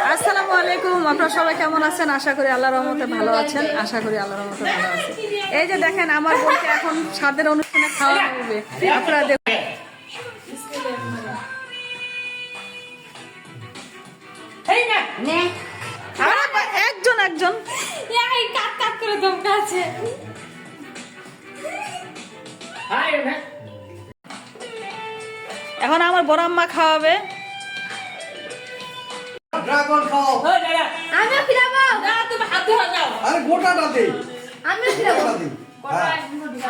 আসসালামু আলাইকুম, আপনারা সবাই কেমন আছেন? আশা করি আল্লাহর রহমতে ভালো আছেন। এই যে দেখেন, আমার বোনকে এখন স্বাদের অনুষ্ঠানে খাওয়া হবে। আপনারা দেখুন, একজন একজন করে দমকা আছে। এখন আমার বড় আম্মা খাওয়াবে। ড্রাগন খাও। আমি খিলাবো না, তুমি হাত ধরে যাও। আরে গোটাটা দে। আমি খিলাবো।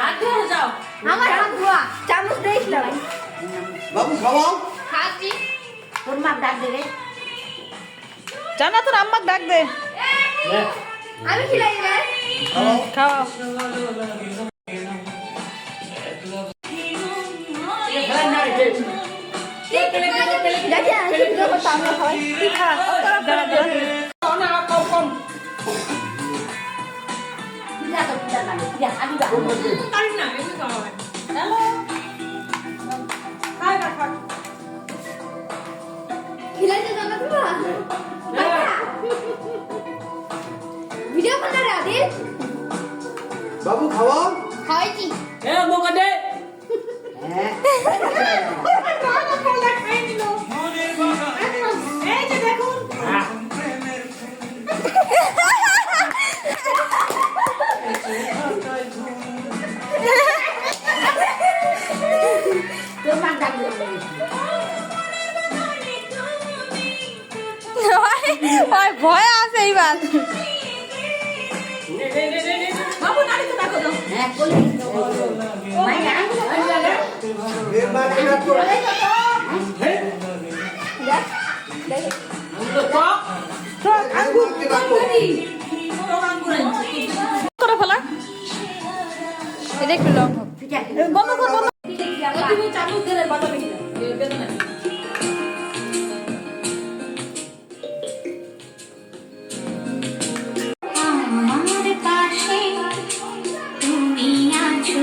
হাত ধরে যাও। আমার হাত ধোয়া চামচ দেই খিলাবো। বাবু খাওয়াও। খাচ্ছি। তোর মা ডাক দেবে। জানা তোর আম্মাকে ডাক দে। আমি খিলাই দেবে। খাওয়া। দেখি আমি তো সামনে হয়। কি খা? দাঁড়া দাঁড়া। পিঠা তো পিঠা লাগে। পিঠা আমি বাবু। পারি না, আমি খাওয়াবে। হ্যালো। খাই না খা। খিলাইতে যাবে না? ভিডিও কল করে আদি। বাবু খাওয়াও। খাইছি। এ মোকা দে। এই যে দেখুন। ভয় আছে এইবার। বাবু নাড়ি তো দেখো দাও। হ্যাঁ বলি। মাইয়া। এর মানে না তো। দেখ। দেখ। আঙ্গুর কে রাখো। করে ফেলা। এটা একটু লং হোক। বন্ধ কর, বন্ধ। তুমি চামচ ধরে বাতাবে কিনা? বেদনা। আমার পাশে তুমি আছো।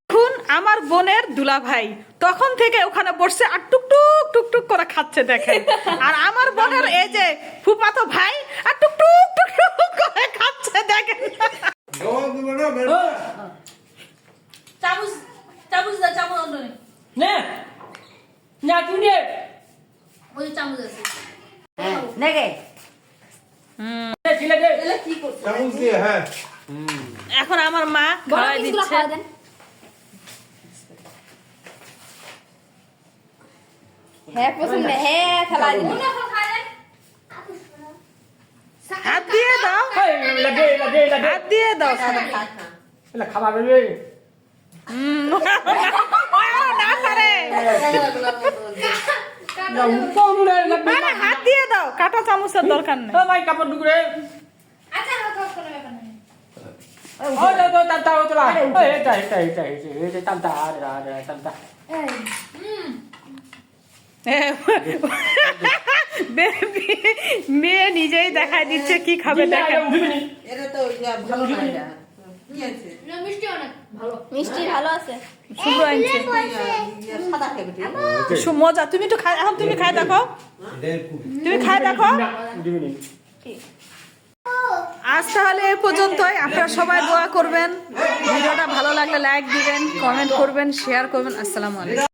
এখন আমার বোনের দুলা ভাই তখন থেকে ওখানে বসে আর টুকটুক টুকটুক করে খাচ্ছে দেখেন। আর আমার বোনের এই যে ফুফাতো ভাই আর টুকটুক টুকটুক করে খাচ্ছে দেখেন। জবাব দেব না বের। চামচ চামচ দাও, চামচ অন্য নেই। নে না তুই নে। ওই চামচ আছে। নেগে ছিলে দে। এলে কি করছ? চামচ দিয়ে হ্যাঁ। এখন আমার মা বড় খাওয়াই পিসগুলো দিচ্ছে। খাওয়া দেন। হ্যাঁ পছন্দ, হ্যাঁ খেলা দিন। মনে এখন খায় দেন। হাত দিয়ে দাও, এই লাগে লাগে লাগে। হাত দিয়ে দাও। এলা খাবার রে। না পারে। না উঠোন রে লাগবে। আরে হাত দিয়ে দাও, কাটা চামচের দরকার নেই। ও ভাই কাপড় টুকরে। আচ্ছা খাও কোনো ব্যাপার নেই। ও তো তো টাটা ও তোলা। এই এটা টাটা আরে টাটা। মেয়ে নিজেই দেখাই দিচ্ছে কি খাবে দেখেন। উঠবি। এটা তো ভালো না এটা কি আছে না মিষ্টি অনেক ভালো। মিষ্টি ভালো আছে। শুভ আনছে সাদা খেবে মজা। তুমি একটু খাই, এখন তুমি খাই দেখো, তুমি খাই দেখো। দিবি। আজ তাহলে এ পর্যন্তই। আপনারা সবাই দোয়া করবেন, ভিডিওটা ভালো লাগলে লাইক দিবেন, কমেন্ট করবেন, শেয়ার করবেন। আসসালামু আলাইকুম।